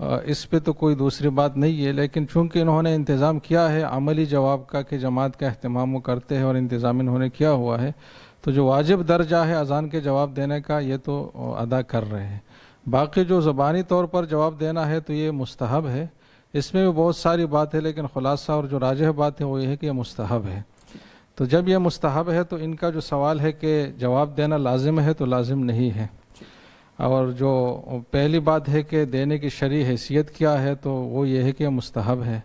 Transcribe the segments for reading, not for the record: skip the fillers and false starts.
اس پہ تو کوئی دوسری بات نہیں ہے، لیکن چونکہ انہوں نے انتظام کیا ہے عملی جواب کا کہ جماعت کا اہتمام وہ کرتے ہیں اور انتظام انہوں نے کیا ہوا ہے، تو جو واجب درجہ ہے اذان کے جواب دینے کا یہ تو ادا کر رہے ہیں۔ باقی جو زبانی طور پر جواب دینا ہے تو یہ مستحب ہے، اس میں بھی بہت ساری بات ہے، لیکن خلاصہ اور جو راجح بات ہے وہ یہ ہے کہ یہ مستحب ہے۔ تو جب یہ مستحب ہے تو ان کا جو سوال ہے کہ جواب دینا لازم ہے تو لازم نہیں ہے، اور جو پہلی بات ہے کہ دینے کی شرعی حیثیت کیا ہے تو وہ یہ ہے کہ یہ مستحب ہے۔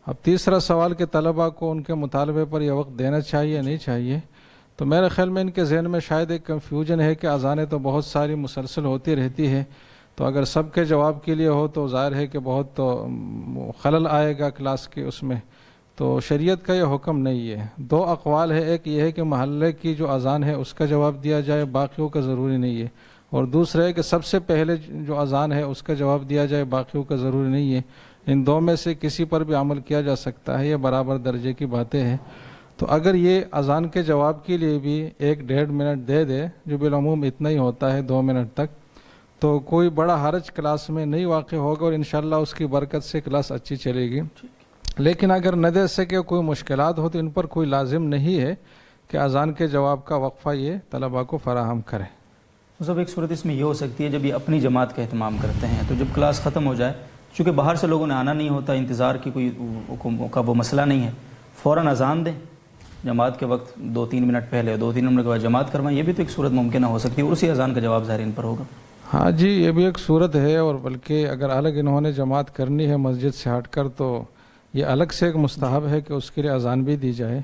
اب تیسرا سوال کہ طلباء کو ان کے مطالبے پر یہ وقت دینا چاہیے یا نہیں چاہیے، تو میرے خیال میں ان کے ذہن میں شاید ایک کنفیوژن ہے کہ اذانیں تو بہت ساری مسلسل ہوتی رہتی ہے، تو اگر سب کے جواب کے لیے ہو تو ظاہر ہے کہ بہت خلل آئے گا کلاس کے اس میں، تو شریعت کا یہ حکم نہیں ہے۔ دو اقوال ہے، ایک یہ ہے کہ محلے کی جو اذان ہے اس کا جواب دیا جائے، باقیوں کا ضروری نہیں ہے، اور دوسرا ہے کہ سب سے پہلے جو اذان ہے اس کا جواب دیا جائے، باقیوں کا ضروری نہیں ہے۔ ان دو میں سے کسی پر بھی عمل کیا جا سکتا ہے، یہ برابر درجے کی باتیں ہیں۔ تو اگر یہ اذان کے جواب کے لیے بھی 1-1.5 منٹ دے دے، جو بالعموم اتنا ہی ہوتا ہے 2 منٹ تک، تو کوئی بڑا حرج کلاس میں نہیں واقع ہوگا، اور انشاءاللہ اس کی برکت سے کلاس اچھی چلے گی۔ لیکن اگر نہ دے سکے کوئی مشکلات ہو تو ان پر کوئی لازم نہیں ہے کہ اذان کے جواب کا وقفہ یہ طلباء کو فراہم کرے۔ مصعب ایک صورت اس میں یہ ہو سکتی ہے جب یہ اپنی جماعت کا اہتمام کرتے ہیں تو جب کلاس ختم ہو جائے، چونکہ باہر سے لوگوں نے آنا نہیں ہوتا، انتظار کی کوئی کا وہ مسئلہ نہیں ہے، فوراً اذان دیں جماعت کے وقت 2-3 منٹ پہلے، 2-3 منٹ کے بعد جماعت کروائیں، یہ بھی تو ایک صورت ممکنہ ہو سکتی ہے، اور اسی اذان کا جواب ظاہر ان پر ہوگا۔ ہاں جی، یہ بھی ایک صورت ہے، اور بلکہ اگر الگ انہوں نے جماعت کرنی ہے مسجد سے ہٹ کر تو یہ الگ سے ایک مستحب ہے کہ اس کے لیے اذان بھی دی جائے،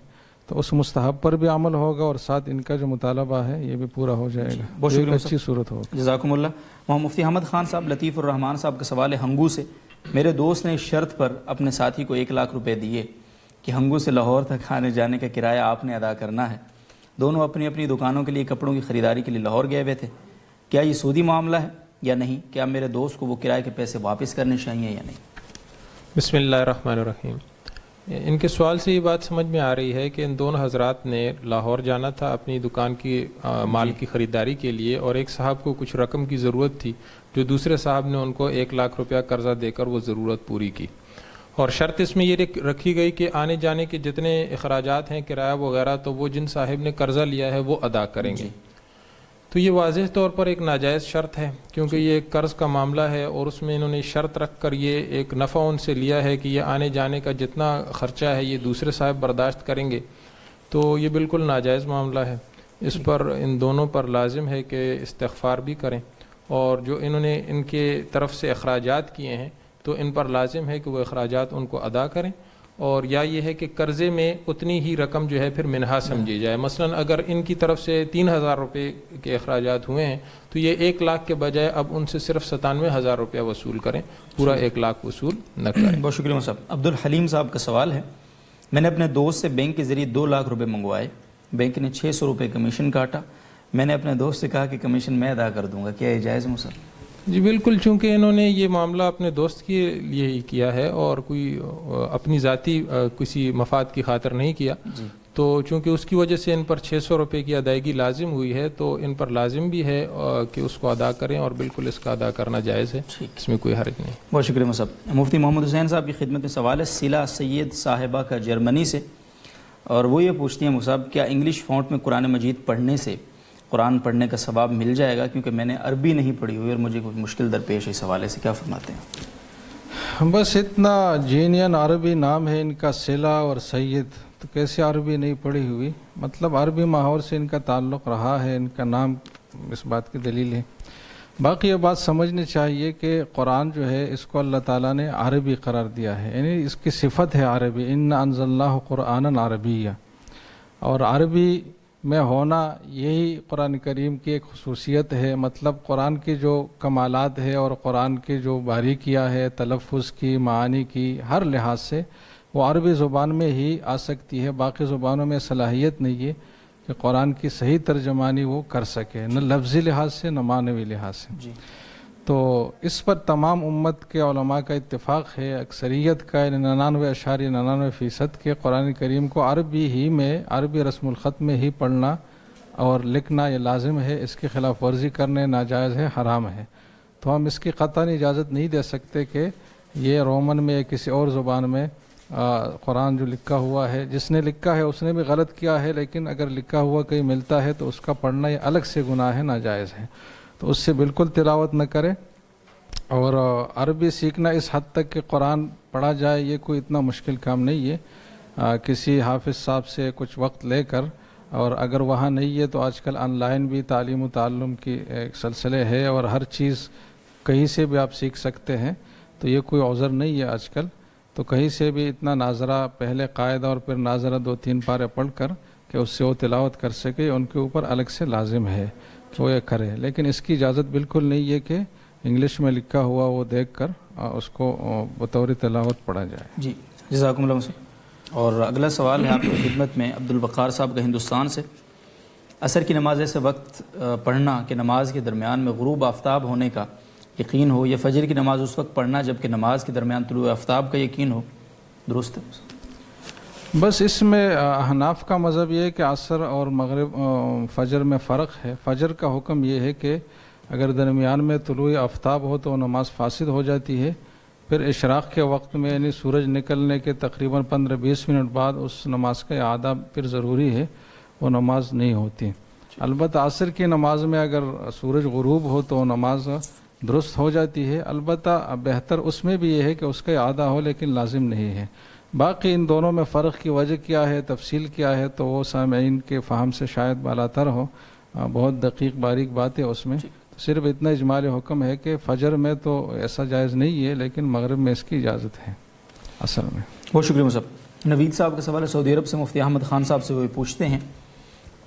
تو اس مستحب پر بھی عمل ہوگا اور ساتھ ان کا جو مطالبہ ہے یہ بھی پورا ہو جائے گا۔ بہت شکریہ، اچھی صورت ہوگی۔ جزاکم اللہ۔ محمد مفتی احمد خان صاحب لطیف الرحمان صاحب کا سوال ہے ہنگو سے، میرے دوست نے اس شرط پر اپنے ساتھی کو 1 لاکھ روپے دیے کہ ہنگو سے لاہور تک آنے جانے کا کرایہ آپ نے ادا کرنا ہے، دونوں اپنی اپنی دکانوں کے لیے کپڑوں کی خریداری کے لیے لاہور گئے ہوئے تھے، کیا یہ سودی معاملہ ہے یا نہیں؟ کیا میرے دوست کو وہ کرائے کے پیسے واپس کرنے چاہیے یا نہیں؟ بسم اللہ الرحمن الرحیم۔ ان کے سوال سے یہ بات سمجھ میں آ رہی ہے کہ ان دونوں حضرات نے لاہور جانا تھا اپنی دکان کی مال کی خریداری کے لیے، اور ایک صاحب کو کچھ رقم کی ضرورت تھی جو دوسرے صاحب نے ان کو 1 لاکھ روپیہ قرضہ دے کر وہ ضرورت پوری کی، اور شرط اس میں یہ رکھی گئی کہ آنے جانے کے جتنے اخراجات ہیں کرایہ وغیرہ تو وہ جن صاحب نے قرضہ لیا ہے وہ ادا کریں گے۔ تو یہ واضح طور پر ایک ناجائز شرط ہے، کیونکہ یہ ایک قرض کا معاملہ ہے، اور اس میں انہوں نے شرط رکھ کر یہ ایک نفع ان سے لیا ہے کہ یہ آنے جانے کا جتنا خرچہ ہے یہ دوسرے صاحب برداشت کریں گے، تو یہ بالکل ناجائز معاملہ ہے۔ اس پر ان دونوں پر لازم ہے کہ استغفار بھی کریں، اور جو انہوں نے ان کے طرف سے اخراجات کیے ہیں تو ان پر لازم ہے کہ وہ اخراجات ان کو ادا کریں، اور یا یہ ہے کہ قرضے میں اتنی ہی رقم جو ہے پھر منہا سمجھی جائے۔ مثلا اگر ان کی طرف سے 3000 روپے کے اخراجات ہوئے ہیں تو یہ 1 لاکھ کے بجائے اب ان سے صرف 97,000 روپیہ وصول کریں، پورا 1 لاکھ وصول نہ کریں۔ بہت شکریہ صاحب۔ عبد الحلیم صاحب کا سوال ہے، میں نے اپنے دوست سے بینک کے ذریعے 2 لاکھ روپے منگوائے، بینک نے 600 روپے کمیشن کاٹا، میں نے اپنے دوست سے کہا کہ کمیشن میں ادا کر دوں گا، کیا یہ جائز ہے صاحب؟ جی بالکل، چونکہ انہوں نے یہ معاملہ اپنے دوست کے لیے ہی کیا ہے اور کوئی اپنی ذاتی کسی مفاد کی خاطر نہیں کیا، تو چونکہ اس کی وجہ سے ان پر 600 روپے کی ادائیگی لازم ہوئی ہے تو ان پر لازم بھی ہے کہ اس کو ادا کریں، اور بالکل اس کا ادا کرنا جائز ہے، اس میں کوئی حرج نہیں۔ بہت شکریہ صاحب۔ مفتی محمد حسین صاحب کی خدمت میں سوال ہے سیلا سید صاحبہ کا جرمنی سے، اور وہ یہ پوچھتی ہیں صاحب کیا انگلش فونٹ میں قرآن مجید پڑھنے سے قرآن پڑھنے کا ثواب مل جائے گا؟ کیونکہ میں نے عربی نہیں پڑھی ہوئی اور مجھے کوئی مشکل درپیش ہے، اس حوالے سے کیا فرماتے ہیں؟ بس اتنا جینین عربی نام ہے ان کا، سیلا اور سید، تو کیسے عربی نہیں پڑھی ہوئی؟ مطلب عربی ماحول سے ان کا تعلق رہا ہے، ان کا نام اس بات کی دلیل ہے۔ باقی یہ بات سمجھنی چاہیے کہ قرآن جو ہے اس کو اللہ تعالیٰ نے عربی قرار دیا ہے، یعنی اس کی صفت ہے عربی، اِنَّا أَنزَلْنَاهُ قُرْآنًا عَرَبِيًّا، اور عربی میں ہونا یہی قرآن کریم کی ایک خصوصیت ہے۔ مطلب قرآن کی جو کمالات ہے اور قرآن کی جو باریکیاں ہے تلفظ کی، معانی کی، ہر لحاظ سے وہ عربی زبان میں ہی آ سکتی ہے، باقی زبانوں میں صلاحیت نہیں ہے کہ قرآن کی صحیح ترجمانی وہ کر سکے، نہ لفظی لحاظ سے نہ معنوی لحاظ سے۔ تو اس پر تمام امت کے علماء کا اتفاق ہے، اکثریت کا 99.99% کے قرآن کریم کو عربی ہی میں، عربی رسم الخط میں ہی پڑھنا اور لکھنا یہ لازم ہے، اس کی خلاف ورزی کرنے ناجائز ہے، حرام ہے۔ تو ہم اس کی قطعاً اجازت نہیں دے سکتے کہ یہ رومن میں یا کسی اور زبان میں قرآن جو لکھا ہوا ہے، جس نے لکھا ہے اس نے بھی غلط کیا ہے، لیکن اگر لکھا ہوا کہیں ملتا ہے تو اس کا پڑھنا یہ الگ سے گناہ ہے، ناجائز ہے، تو اس سے بالکل تلاوت نہ کرے۔ اور عربی سیکھنا اس حد تک کہ قرآن پڑھا جائے یہ کوئی اتنا مشکل کام نہیں ہے، کسی حافظ صاحب سے کچھ وقت لے کر، اور اگر وہاں نہیں ہے تو آج کل آن لائن بھی تعلیم و تعلم کی ایک سلسلے ہے، اور ہر چیز کہیں سے بھی آپ سیکھ سکتے ہیں، تو یہ کوئی عذر نہیں ہے آج کل۔ تو کہیں سے بھی اتنا ناظرہ پہلے قاعدہ اور پھر ناظرہ 2-3 پارے پڑھ کر کہ اس سے وہ تلاوت کر سکے، ان کے اوپر الگ سے لازم ہے کہ وہ یہ کرے، لیکن اس کی اجازت بالکل نہیں ہے کہ انگلش میں لکھا ہوا وہ دیکھ کر اس کو بطور تلاوت پڑھا جائے۔ جی جزاکم اللہ خیر۔ اور اگلا سوال ہے آپ کی خدمت میں عبد الوقار صاحب کا ہندوستان سے۔ عصر کی نماز ایسے وقت پڑھنا کہ نماز کے درمیان میں غروب آفتاب ہونے کا یقین ہو، یا فجر کی نماز اس وقت پڑھنا جبکہ نماز کے درمیان طلوع آفتاب کا یقین ہو، درست ہے؟ بس اس میں احناف کا مذہب یہ ہے کہ عصر اور مغرب فجر میں فرق ہے۔ فجر کا حکم یہ ہے کہ اگر درمیان میں طلوع آفتاب ہو تو نماز فاسد ہو جاتی ہے، پھر اشراق کے وقت میں یعنی سورج نکلنے کے تقریباً 15-20 منٹ بعد اس نماز کا اعادہ پھر ضروری ہے، وہ نماز نہیں ہوتی۔ البتہ عصر کی نماز میں اگر سورج غروب ہو تو نماز درست ہو جاتی ہے، البتہ بہتر اس میں بھی یہ ہے کہ اس کا اعادہ ہو، لیکن لازم نہیں ہے۔ باقی ان دونوں میں فرق کی وجہ کیا ہے، تفصیل کیا ہے، تو وہ سامعین کے فہم سے شاید بالاتر ہو، بہت دقیق باریک بات ہے اس میں۔ صرف اتنا اجمالی حکم ہے کہ فجر میں تو ایسا جائز نہیں ہے، لیکن مغرب میں اس کی اجازت ہے اصل میں۔ بہت شکریہ مصعب۔ نوید صاحب کا سوال ہے سعودی عرب سے، مفتی احمد خان صاحب سے وہ پوچھتے ہیں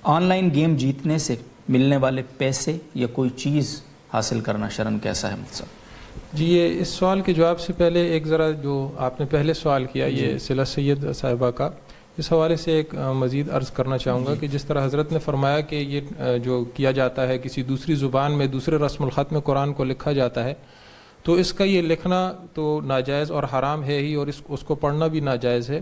آن لائن گیم جیتنے سے ملنے والے پیسے یا کوئی چیز حاصل کرنا شرعاً کیسا ہے مفتی صاحب؟ جی یہ اس سوال کے جواب سے پہلے ایک ذرا جو آپ نے پہلے سوال کیا یہ صلہ سید صاحبہ کا، اس حوالے سے ایک مزید عرض کرنا چاہوں گا کہ جس طرح حضرت نے فرمایا کہ یہ جو کیا جاتا ہے کسی دوسری زبان میں دوسرے رسم الخط میں قرآن کو لکھا جاتا ہے، تو اس کا یہ لکھنا تو ناجائز اور حرام ہے ہی، اور اس کو پڑھنا بھی ناجائز ہے۔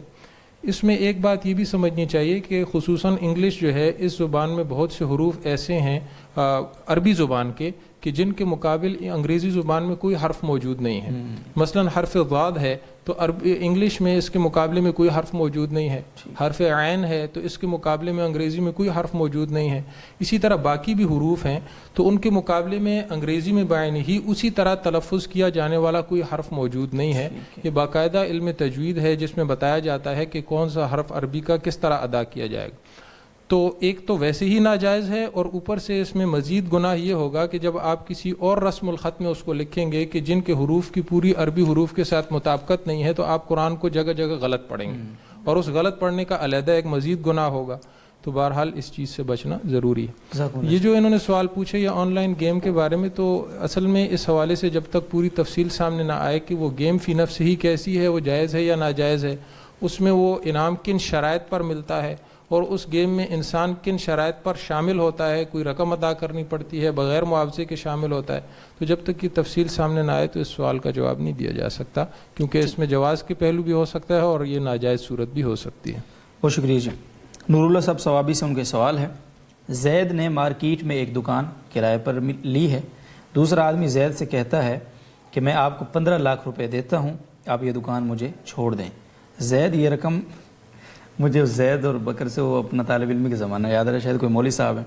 اس میں ایک بات یہ بھی سمجھنی چاہیے کہ خصوصاً انگلش جو ہے اس زبان میں بہت سے حروف ایسے ہیں عربی زبان کے کہ جن کے مقابل انگریزی زبان میں کوئی حرف موجود نہیں ہے۔ مثلاً حرف ضاد ہے تو انگلش میں اس کے مقابلے میں کوئی حرف موجود نہیں ہے، حرف عین ہے تو اس کے مقابلے میں انگریزی میں کوئی حرف موجود نہیں ہے، اسی طرح باقی بھی حروف ہیں تو ان کے مقابلے میں انگریزی میں بعین ہی اسی طرح تلفظ کیا جانے والا کوئی حرف موجود نہیں ہے۔ یہ باقاعدہ علم تجوید ہے جس میں بتایا جاتا ہے کہ کون سا حرف عربی کا کس طرح ادا کیا جائے گا۔ تو ایک تو ویسے ہی ناجائز ہے، اور اوپر سے اس میں مزید گناہ یہ ہوگا کہ جب آپ کسی اور رسم الخط میں اس کو لکھیں گے کہ جن کے حروف کی پوری عربی حروف کے ساتھ مطابقت نہیں ہے، تو آپ قرآن کو جگہ جگہ غلط پڑھیں گے، اور اس غلط پڑھنے کا علیحدہ ایک مزید گناہ ہوگا۔ تو بہرحال اس چیز سے بچنا ضروری ہے۔ یہ جو انہوں نے سوال پوچھے یا آن لائن گیم کے بارے میں، تو اصل میں اس حوالے سے جب تک پوری تفصیل سامنے نہ آئے کہ وہ گیم فی نفس ہی کیسی ہے، وہ جائز ہے یا ناجائز ہے، اس میں وہ انعام کن شرائط پر ملتا ہے، اور اس گیم میں انسان کن شرائط پر شامل ہوتا ہے، کوئی رقم ادا کرنی پڑتی ہے، بغیر معاوضے کے شامل ہوتا ہے، تو جب تک یہ تفصیل سامنے نہ آئے تو اس سوال کا جواب نہیں دیا جا سکتا، کیونکہ اس میں جواز کے پہلو بھی ہو سکتا ہے اور یہ ناجائز صورت بھی ہو سکتی ہے۔ بہت شکریہ جی۔ نور اللہ صاحب ثوابی سے ان کے سوال ہے زید نے مارکیٹ میں ایک دکان کرائے پر لی ہے، دوسرا آدمی زید سے کہتا ہے کہ میں آپ کو 15 لاکھ روپے دیتا ہوں، آپ یہ دکان مجھے چھوڑ دیں۔ زید یہ رقم، مجھے زید اور بکر سے وہ اپنا طالب علمی کے زمانہ یاد رہا، شاید کوئی مولوی صاحب ہے،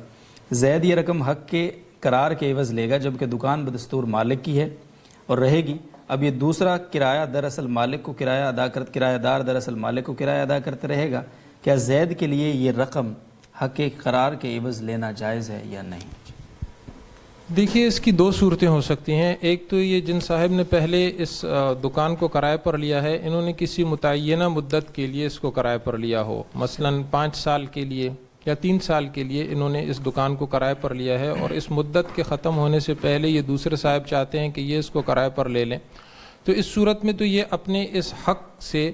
زید یہ رقم حق کے قرار کے عوض لے گا جبکہ دکان بدستور مالک کی ہے اور رہے گی۔ اب یہ دوسرا کرایہ دراصل مالک کو کرایہ دار دراصل مالک کو کرایہ ادا کرتے رہے گا، کیا زید کے لیے یہ رقم حق قرار کے عوض لینا جائز ہے یا نہیں؟ دیکھیے اس کی دو صورتیں ہو سکتی ہیں۔ ایک تو یہ جن صاحب نے پہلے اس دکان کو کرائے پر لیا ہے، انہوں نے کسی متعینہ مدت کے لیے اس کو کرائے پر لیا ہو، مثلا 5 سال کے لیے یا 3 سال کے لیے انہوں نے اس دکان کو کرائے پر لیا ہے، اور اس مدت کے ختم ہونے سے پہلے یہ دوسرے صاحب چاہتے ہیں کہ یہ اس کو کرائے پر لے لیں، تو اس صورت میں تو یہ اپنے اس حق سے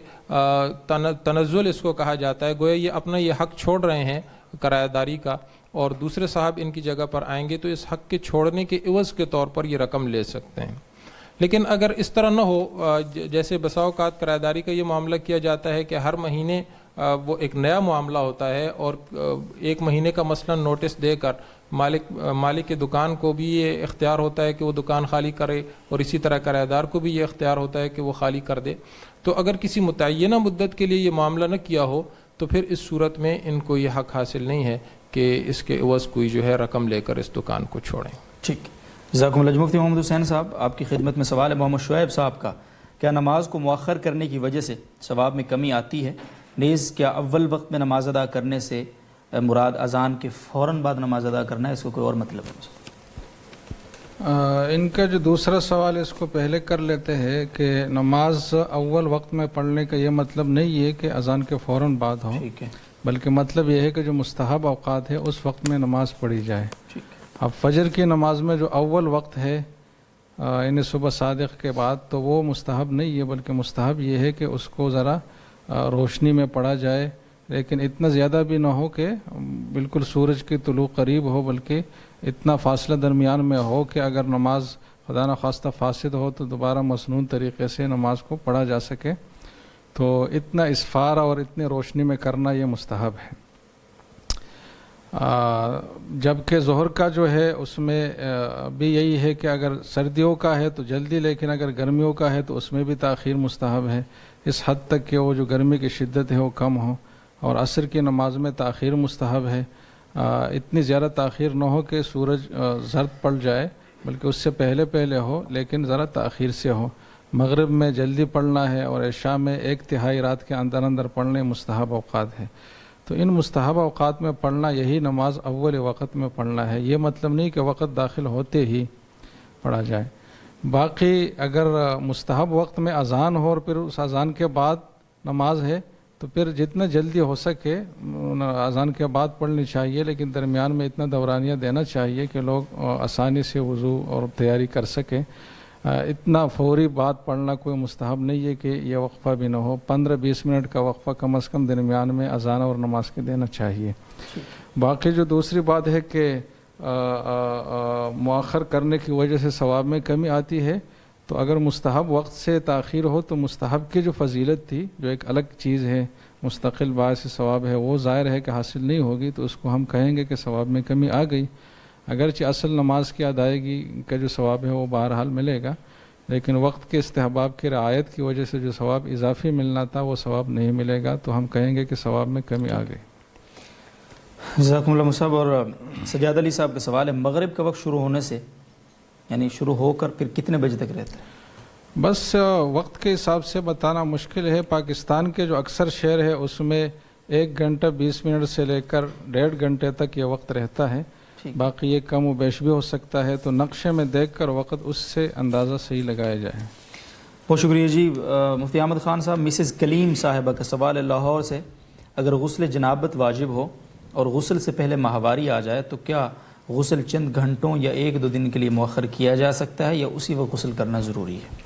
تنزل اس کو کہا جاتا ہے، گویا یہ اپنا یہ حق چھوڑ رہے ہیں کرایہ داری کا، اور دوسرے صاحب ان کی جگہ پر آئیں گے تو اس حق کے چھوڑنے کے عوض کے طور پر یہ رقم لے سکتے ہیں۔ لیکن اگر اس طرح نہ ہو، جیسے بسا اوقات کرایہ داری کا یہ معاملہ کیا جاتا ہے کہ ہر مہینے وہ ایک نیا معاملہ ہوتا ہے، اور 1 مہینے کا مثلا نوٹس دے کر مالک کی دکان کو بھی یہ اختیار ہوتا ہے کہ وہ دکان خالی کرے، اور اسی طرح کرایہ دار کو بھی یہ اختیار ہوتا ہے کہ وہ خالی کر دے. تو اگر کسی متعینہ مدت کے لیے یہ معاملہ نہ کیا ہو تو پھر اس صورت میں ان کو یہ حق حاصل نہیں ہے کہ اس کے عوض کوئی جو ہے رقم لے کر اس دکان کو چھوڑیں. ٹھیک، جزاکم اللہ. مفتی محمد حسین صاحب، آپ کی خدمت میں سوال ہے محمد شعیب صاحب کا. کیا نماز کو مؤخر کرنے کی وجہ سے ثواب میں کمی آتی ہے؟ نیز کیا اول وقت میں نماز ادا کرنے سے مراد اذان کے فوراً بعد نماز ادا کرنا ہے، اس کو کوئی اور مطلب ہے؟ ان کا جو دوسرا سوال ہے اس کو پہلے کر لیتے ہیں کہ نماز اول وقت میں پڑھنے کا یہ مطلب نہیں ہے کہ اذان کے فوراً بعد ہو، ٹھیک ہے، بلکہ مطلب یہ ہے کہ جو مستحب اوقات ہے اس وقت میں نماز پڑھی جائے. ٹھیک. اب فجر کی نماز میں جو اول وقت ہے یعنی صبح صادق کے بعد، تو وہ مستحب نہیں ہے، بلکہ مستحب یہ ہے کہ اس کو ذرا روشنی میں پڑھا جائے، لیکن اتنا زیادہ بھی نہ ہو کہ بالکل سورج کی طلوع قریب ہو، بلکہ اتنا فاصلہ درمیان میں ہو کہ اگر نماز خدا نخواستہ فاسد ہو تو دوبارہ مسنون طریقے سے نماز کو پڑھا جا سکے. تو اتنا اسفار اور اتنی روشنی میں کرنا یہ مستحب ہے. جبکہ ظہر کا جو ہے اس میں بھی یہی ہے کہ اگر سردیوں کا ہے تو جلدی، لیکن اگر گرمیوں کا ہے تو اس میں بھی تاخیر مستحب ہے، اس حد تک کہ وہ جو گرمی کی شدت ہے وہ کم ہو. اور عصر کی نماز میں تاخیر مستحب ہے، اتنی زیادہ تاخیر نہ ہو کہ سورج زرد پڑ جائے، بلکہ اس سے پہلے ہو لیکن ذرا تاخیر سے ہو. مغرب میں جلدی پڑھنا ہے اور عشاء میں 1/3 رات کے اندر پڑھنے مستحب اوقات ہے. تو ان مستحب اوقات میں پڑھنا، یہی نماز اول وقت میں پڑھنا ہے. یہ مطلب نہیں کہ وقت داخل ہوتے ہی پڑھا جائے. باقی اگر مستحب وقت میں اذان ہو اور پھر اس اذان کے بعد نماز ہے تو پھر جتنا جلدی ہو سکے اذان کے بعد پڑھنی چاہیے، لیکن درمیان میں اتنا دورانیہ دینا چاہیے کہ لوگ آسانی سے وضو اور تیاری کر سکیں. اتنا فوری بات پڑھنا کوئی مستحب نہیں ہے کہ یہ وقفہ بھی نہ ہو. 15-20 منٹ کا وقفہ کم از کم درمیان میں اذان اور نماز کے دینا چاہیے. باقی جو دوسری بات ہے کہ مؤخر کرنے کی وجہ سے ثواب میں کمی آتی ہے، تو اگر مستحب وقت سے تاخیر ہو تو مستحب کی جو فضیلت تھی، جو ایک الگ چیز ہے، مستقل باعث ثواب ہے، وہ ظاہر ہے کہ حاصل نہیں ہوگی، تو اس کو ہم کہیں گے کہ ثواب میں کمی آ گئی. اگرچہ اصل نماز کی ادائیگی کا جو ثواب ہے وہ بہرحال ملے گا، لیکن وقت کے استحباب کی رعایت کی وجہ سے جو ثواب اضافی ملنا تھا وہ ثواب نہیں ملے گا، تو ہم کہیں گے کہ ثواب میں کمی آ گئی. جزاکم اللہ صاحب. اور سجاد علی صاحب کا سوال ہے، مغرب کا وقت شروع ہونے سے یعنی شروع ہو کر پھر کتنے بجے تک رہتا ہے؟ بس وقت کے حساب سے بتانا مشکل ہے. پاکستان کے جو اکثر شہر ہے اس میں 1 گھنٹہ 20 منٹ سے لے کر 1.5 گھنٹے تک یہ وقت رہتا ہے. باقی یہ کم و بیش بھی ہو سکتا ہے، تو نقشے میں دیکھ کر وقت اس سے اندازہ صحیح لگایا جائے. بہت شکریہ جی. مفتی احمد خان صاحب، مسز کلیم صاحبہ کا سوال ہے لاہور سے، اگر غسل جنابت واجب ہو اور غسل سے پہلے ماہواری آ جائے تو کیا غسل چند گھنٹوں یا 1-2 دن کے لیے مؤخر کیا جا سکتا ہے یا اسی وقت غسل کرنا ضروری ہے؟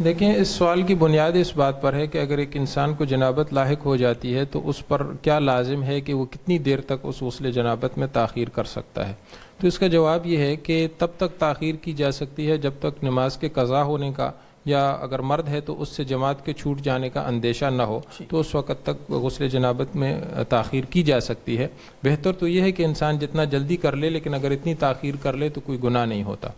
دیکھیں، اس سوال کی بنیاد اس بات پر ہے کہ اگر ایک انسان کو جنابت لاحق ہو جاتی ہے تو اس پر کیا لازم ہے کہ وہ کتنی دیر تک اس غسل جنابت میں تاخیر کر سکتا ہے. تو اس کا جواب یہ ہے کہ تب تک تاخیر کی جا سکتی ہے جب تک نماز کے قضا ہونے کا، یا اگر مرد ہے تو اس سے جماعت کے چھوٹ جانے کا اندیشہ نہ ہو، تو اس وقت تک غسل جنابت میں تاخیر کی جا سکتی ہے. بہتر تو یہ ہے کہ انسان جتنا جلدی کر لے، لیکن اگر اتنی تاخیر کر لے تو کوئی گناہ نہیں ہوتا.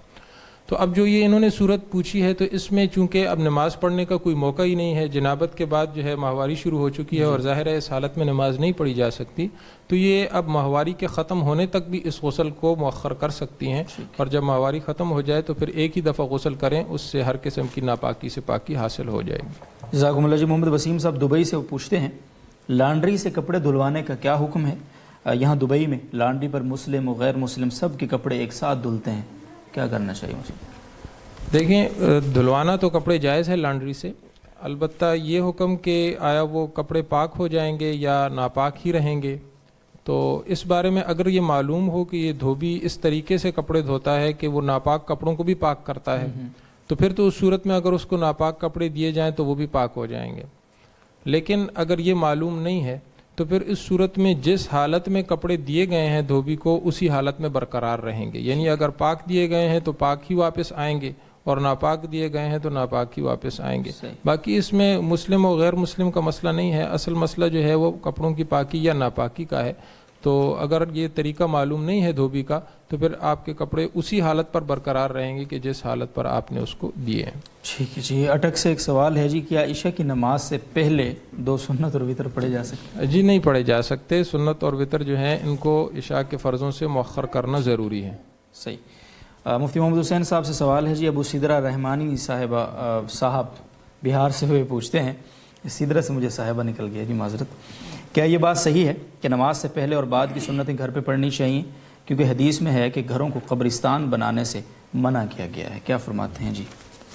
تو اب جو یہ انہوں نے صورت پوچھی ہے، تو اس میں چونکہ اب نماز پڑھنے کا کوئی موقع ہی نہیں ہے، جنابت کے بعد جو ہے ماہواری شروع ہو چکی ہے اور ظاہر ہے اس حالت میں نماز نہیں پڑھی جا سکتی، تو یہ اب ماہواری کے ختم ہونے تک بھی اس غسل کو مؤخر کر سکتی ہیں. اور جب ماہواری ختم ہو جائے تو پھر ایک ہی دفعہ غسل کریں، اس سے ہر قسم کی ناپاکی سے پاکی حاصل ہو جائے گی. جزاکم اللہ جی. محمد وسیم صاحب دبئی سے وہ پوچھتے ہیں، لانڈری سے کپڑے دھلوانے کا کیا حکم ہے؟ یہاں دبئی میں لانڈری پر مسلم و غیر مسلم سب کے کپڑے ایک ساتھ دھلتے ہیں، کیا کرنا چاہیے مجھے؟ دیکھیں، دھلوانا تو کپڑے جائز ہے لانڈری سے، البتہ یہ حکم کہ آیا وہ کپڑے پاک ہو جائیں گے یا ناپاک ہی رہیں گے، تو اس بارے میں اگر یہ معلوم ہو کہ یہ دھوبی اس طریقے سے کپڑے دھوتا ہے کہ وہ ناپاک کپڑوں کو بھی پاک کرتا ہے، تو پھر تو اس صورت میں اگر اس کو ناپاک کپڑے دیے جائیں تو وہ بھی پاک ہو جائیں گے. لیکن اگر یہ معلوم نہیں ہے تو پھر اس صورت میں جس حالت میں کپڑے دیے گئے ہیں دھوبی کو اسی حالت میں برقرار رہیں گے. یعنی اگر پاک دیے گئے ہیں تو پاک ہی واپس آئیں گے، اور ناپاک دیے گئے ہیں تو ناپاک ہی واپس آئیں گے. باقی اس میں مسلم و غیر مسلم کا مسئلہ نہیں ہے. اصل مسئلہ جو ہے وہ کپڑوں کی پاکی یا ناپاکی کا ہے. تو اگر یہ طریقہ معلوم نہیں ہے دھوبی کا تو پھر آپ کے کپڑے اسی حالت پر برقرار رہیں گے کہ جس حالت پر آپ نے اس کو دیے ہیں. ٹھیک ہے جی. اٹک سے ایک سوال ہے جی، کیا عشاء کی نماز سے پہلے 2 سنت اور وتر پڑھے جا سکتے؟ جی نہیں پڑھے جا سکتے. سنت اور وتر جو ہیں ان کو عشاء کے فرضوں سے مؤخر کرنا ضروری ہے. صحیح. مفتی محمد حسین صاحب سے سوال ہے جی، ابو سدرہ رحمانی صاحب بہار سے ہوئے پوچھتے ہیں، سدرہ سے مجھے صاحبہ نکل گیا جی، معذرت. کیا یہ بات صحیح ہے کہ نماز سے پہلے اور بعد کی سنتیں گھر پہ پڑھنی چاہیے؟ کیونکہ حدیث میں ہے کہ گھروں کو قبرستان بنانے سے منع کیا گیا ہے. کیا فرماتے ہیں جی؟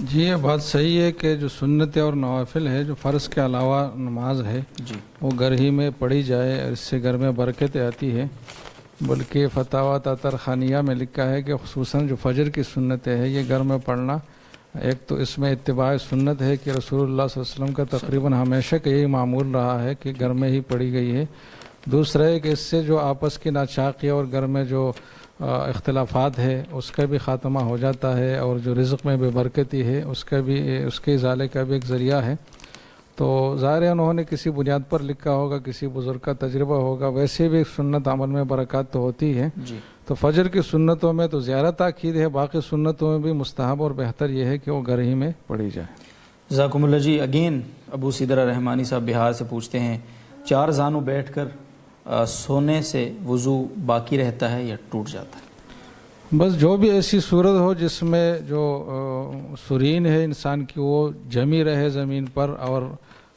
جی یہ بات صحیح ہے کہ جو سنت اور نوافل ہے، جو فرض کے علاوہ نماز ہے جی وہ گھر ہی میں پڑھی جائے، اس سے گھر میں برکت آتی ہے. بلکہ فتاوی تطرخانیہ میں لکھا ہے کہ خصوصاً جو فجر کی سنت ہے یہ گھر میں پڑھنا، ایک تو اس میں اتباع سنت ہے کہ رسول اللہ صلی اللہ علیہ وسلم کا تقریباً ہمیشہ کا یہی معمول رہا ہے کہ گھر میں ہی پڑھی گئی ہے. دوسرا ہے کہ اس سے جو آپس کی ناچاقی اور گھر میں جو اختلافات ہے اس کا بھی خاتمہ ہو جاتا ہے، اور جو رزق میں بے برکتی ہے اس کے ازالے کا بھی ایک ذریعہ ہے. تو ظاہر ہے انہوں نے کسی بنیاد پر لکھا ہوگا، کسی بزرگ کا تجربہ ہوگا. ویسے بھی سنت عمل میں برکات تو ہوتی ہے. جی. تو فجر کی سنتوں میں تو زیادہ تاکید ہے، باقی سنتوں میں بھی مستحب اور بہتر یہ ہے کہ وہ گھر ہی میں پڑھی جائے. جزاکم اللہ جی. اگین ابو سدرہ رحمانی صاحب بہار سے پوچھتے ہیں، 4 زانوں بیٹھ کر سونے سے وضو باقی رہتا ہے یا ٹوٹ جاتا ہے؟ بس جو بھی ایسی صورت ہو جس میں جو سرین ہے انسان کی وہ جمی رہے زمین پر، اور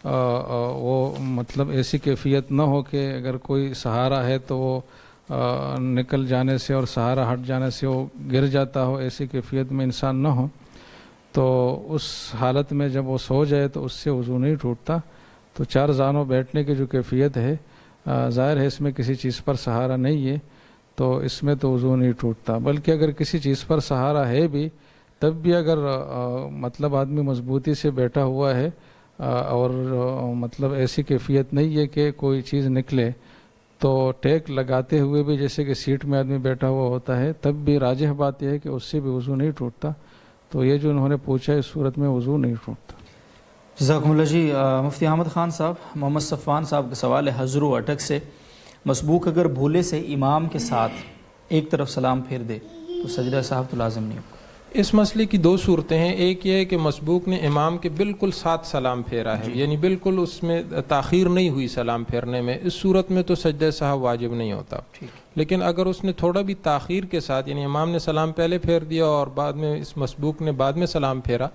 وہ مطلب ایسی کیفیت نہ ہو کہ اگر کوئی سہارا ہے تو وہ نکل جانے سے اور سہارا ہٹ جانے سے وہ گر جاتا ہو، ایسی کیفیت میں انسان نہ ہو، تو اس حالت میں جب وہ سو جائے تو اس سے وضو نہیں ٹوٹتا. تو 4 زانوں بیٹھنے کی جو کیفیت ہے ظاہر ہے اس میں کسی چیز پر سہارا نہیں ہے تو اس میں تو وضو نہیں ٹوٹتا. بلکہ اگر کسی چیز پر سہارا ہے بھی تب بھی اگر مطلب آدمی مضبوطی سے بیٹھا ہوا ہے اور مطلب ایسی کیفیت نہیں ہے کہ کوئی چیز نکلے، تو ٹیک لگاتے ہوئے بھی جیسے کہ سیٹ میں آدمی بیٹھا ہوا ہوتا ہے تب بھی راجح بات یہ ہے کہ اس سے بھی وضو نہیں ٹوٹتا. تو یہ جو انہوں نے پوچھا اس صورت میں وضو نہیں ٹوٹتا. جزاکم اللہ جی. مفتی احمد خان صاحب، محمد صفوان صاحب کا سوال ہے حضرو اٹک سے، مسبوق اگر بھولے سے امام کے ساتھ ایک طرف سلام پھیر دے تو سجدہ صاحب تو لازم نہیں ہوگا؟ اس مسئلے کی 2 صورتیں ہیں. ایک یہ ہے کہ مسبوق نے امام کے بالکل ساتھ سلام پھیرا ہے، یعنی بالکل اس میں تاخیر نہیں ہوئی سلام پھیرنے میں، اس صورت میں تو سجدہ صاحب واجب نہیں ہوتا. لیکن اگر اس نے تھوڑا بھی تاخیر کے ساتھ، یعنی امام نے سلام پہلے پھیر دیا اور بعد میں اس مسبوق نے بعد میں سلام پھیرا،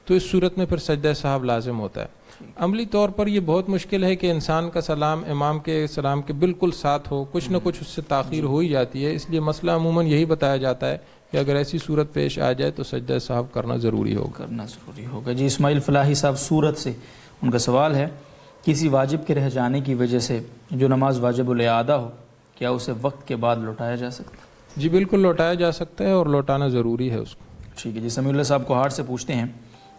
تو اس صورت میں پھر سجدہ صاحب لازم ہوتا ہے. عملی طور پر یہ بہت مشکل ہے کہ انسان کا سلام امام کے سلام کے بالکل ساتھ ہو، کچھ نہ کچھ اس سے تاخیر ہو ہی جاتی ہے. اس لیے مسئلہ عموماً یہی بتایا جاتا ہے کہ اگر ایسی صورت پیش آ جائے تو سجدہ صاحب کرنا ضروری ہوگا. جی اسماعیل فلاحی صاحب سورت سے، ان کا سوال ہے، کسی واجب کے رہ جانے کی وجہ سے جو نماز واجب الاعادہ ہو کیا اسے وقت کے بعد لوٹایا جا سکتا ہے؟ جی بالکل لوٹایا جا سکتا ہے اور لوٹانا ضروری ہے اس کو. ٹھیک ہے جی. سمیع اللہ صاحب کوہاٹ سے پوچھتے ہیں،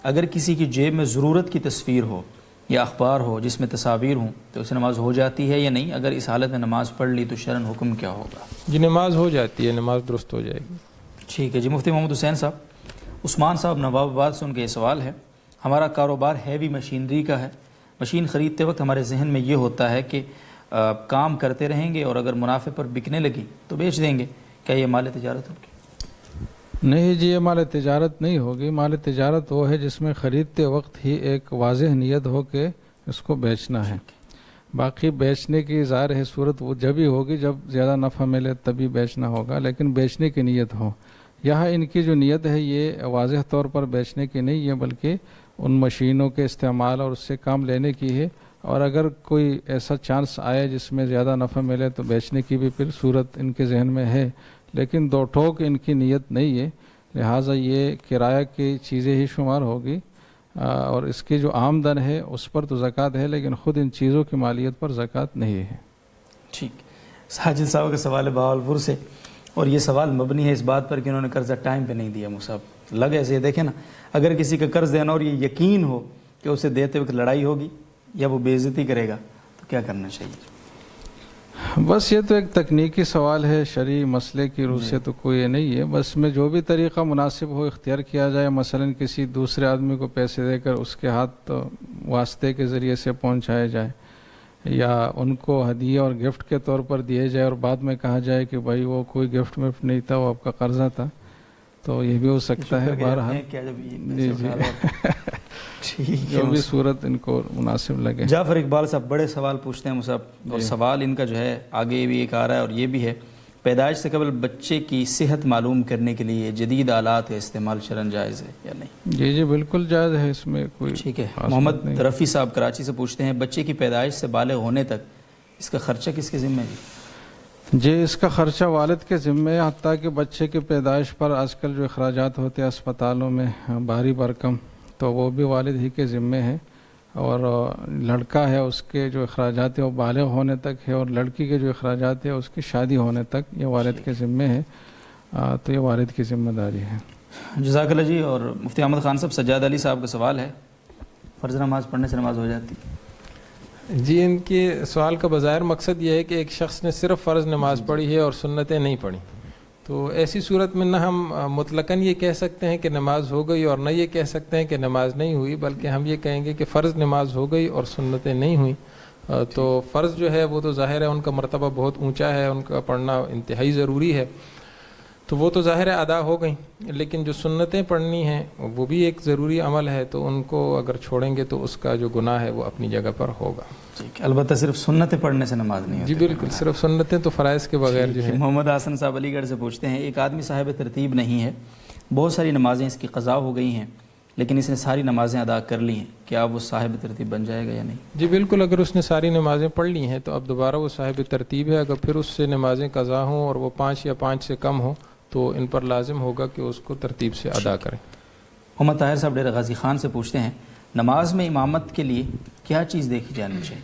اگر کسی کی جیب میں ضرورت کی تصویر ہو یا اخبار ہو جس میں تصاویر ہوں تو اسے نماز ہو جاتی ہے یا نہیں؟ اگر اس حالت میں نماز پڑھ لی تو شرعاً حکم کیا ہوگا؟ جی نماز ہو جاتی ہے، نماز درست ہو جائے گی. ٹھیک ہے جی. مفتی محمد حسین صاحب، عثمان صاحب نواب آباد سے، ان کے یہ سوال ہے، ہمارا کاروبار ہیوی مشینری کا ہے، مشین خریدتے وقت ہمارے ذہن میں یہ ہوتا ہے کہ کام کرتے رہیں گے اور اگر منافع پر بکنے لگی تو بیچ دیں گے، کیا یہ مال تجارت ہوگی؟ نہیں جی یہ مال تجارت نہیں ہوگی. مال تجارت وہ ہے جس میں خریدتے وقت ہی ایک واضح نیت ہو کہ اس کو بیچنا ہے. باقی بیچنے کی ظاہر ہے صورت وہ جب ہی ہوگی جب زیادہ نفع ملے تبھی بیچنا ہوگا، لیکن بیچنے کی نیت ہو. یہاں ان کی جو نیت ہے یہ واضح طور پر بیچنے کی نہیں ہے بلکہ ان مشینوں کے استعمال اور اس سے کام لینے کی ہے. اور اگر کوئی ایسا چانس آئے جس میں زیادہ نفع ملے تو بیچنے کی بھی پھر صورت ان کے ذہن میں ہے، لیکن 2 ٹوک ان کی نیت نہیں ہے. لہٰذا یہ کرایہ کی چیزیں ہی شمار ہوگی اور اس کی جو آمدن ہے اس پر تو زکوٰۃ ہے، لیکن خود ان چیزوں کی مالیت پر زکوٰۃ نہیں ہے. ٹھیک. ساجد صاحب کا سوال ہے بہاولپور سے، اور یہ سوال مبنی ہے اس بات پر کہ انہوں نے قرضہ ٹائم پہ نہیں دیا. مصعب لگ ایسے یہ دیکھیں نا، اگر کسی کا قرض دینا اور یہ یقین ہو کہ اسے دیتے وقت لڑائی ہوگی یا وہ بے عزتی کرے گا تو کیا کرنا چاہیے؟ بس یہ تو ایک تکنیکی سوال ہے، شرعی مسئلے کی روح سے تو کوئی یہ نہیں ہے، بس میں جو بھی طریقہ مناسب ہو اختیار کیا جائے، مثلا کسی دوسرے آدمی کو پیسے دے کر اس کے ہاتھ واسطے کے ذریعے سے پہنچایا جائے، یا ان کو ہدیہ اور گفٹ کے طور پر دیے جائے اور بعد میں کہا جائے کہ بھائی وہ کوئی گفٹ وفٹ نہیں تھا، وہ آپ کا قرضہ تھا، تو یہ بھی ہو سکتا ہے۔ بہرحال جی جو بھی صورت ان کو مناسب لگے۔ جعفر اقبال صاحب بڑے سوال پوچھتے ہیں مصعب، اور سوال ان کا جو ہے آگے بھی ایک آ رہا ہے اور یہ بھی ہے، پیدائش سے قبل بچے کی صحت معلوم کرنے کے لیے جدید آلات کا استعمال شرعاً جائز ہے یا نہیں؟ جی جی بالکل جائز ہے، اس میں کوئی ٹھیک ہے۔ محمد رفیع صاحب کراچی سے پوچھتے ہیں، بچے کی پیدائش سے بالغ ہونے تک اس کا خرچہ کس کے ذمہ ہے؟ جی اس کا خرچہ والد کے ذمہ ہے، حتیٰ کہ بچے کی پیدائش پر آج کل جو اخراجات ہوتے ہیں اسپتالوں میں بھاری بھرکم، تو وہ بھی والد ہی کے ذمہ ہے، اور لڑکا ہے اس کے جو اخراجات ہیں وہ بالغ ہونے تک ہے، اور لڑکی کے جو اخراجات ہیں اس کی شادی ہونے تک یہ والد کے ذمہ ہے، تو یہ والد کی ذمہ داری ہے۔ جزاک اللہ جی۔ اور مفتی احمد خان صاحب، سجاد علی صاحب کا سوال ہے، فرض نماز پڑھنے سے نماز ہو جاتی؟ جی ان کے سوال کا بظاہر مقصد یہ ہے کہ ایک شخص نے صرف فرض نماز پڑھی ہے اور سنتیں نہیں پڑھی، تو ایسی صورت میں نہ ہم مطلقاً یہ کہہ سکتے ہیں کہ نماز ہو گئی اور نہ یہ کہہ سکتے ہیں کہ نماز نہیں ہوئی، بلکہ ہم یہ کہیں گے کہ فرض نماز ہو گئی اور سنتیں نہیں ہوئیں۔ تو فرض جو ہے وہ تو ظاہر ہے ان کا مرتبہ بہت اونچا ہے، ان کا پڑھنا انتہائی ضروری ہے، تو وہ تو ظاہر ادا ہو گئیں، لیکن جو سنتیں پڑھنی ہیں وہ بھی ایک ضروری عمل ہے، تو ان کو اگر چھوڑیں گے تو اس کا جو گناہ ہے وہ اپنی جگہ پر ہوگا۔ البتہ صرف سنتیں پڑھنے سے نماز نہیں ہوتی؟ جی بالکل، صرف سنتیں تو فرائض کے بغیر جو ہے۔ محمد حسن صاحب علی گڑھ سے پوچھتے ہیں، ایک آدمی صاحب ترتیب نہیں ہے، بہت ساری نمازیں اس کی قضا ہو گئی ہیں، لیکن اس نے ساری نمازیں ادا کر لی ہیں، کیا وہ صاحب ترتیب بن جائے گا یا نہیں؟ جی بالکل، اگر اس نے ساری نمازیں پڑھ لی ہیں تو اب دوبارہ وہ صاحب ترتیب ہے، اگر پھر اس سے نمازیں قضا ہوں اور وہ 5 یا 5 سے کم ہوں تو ان پر لازم ہوگا کہ اس کو ترتیب سے ادا کریں۔ محمد طاہر صاحب ڈیرہ غازی خان سے پوچھتے ہیں، نماز میں امامت کے لیے کیا چیز دیکھی جانی چاہیے؟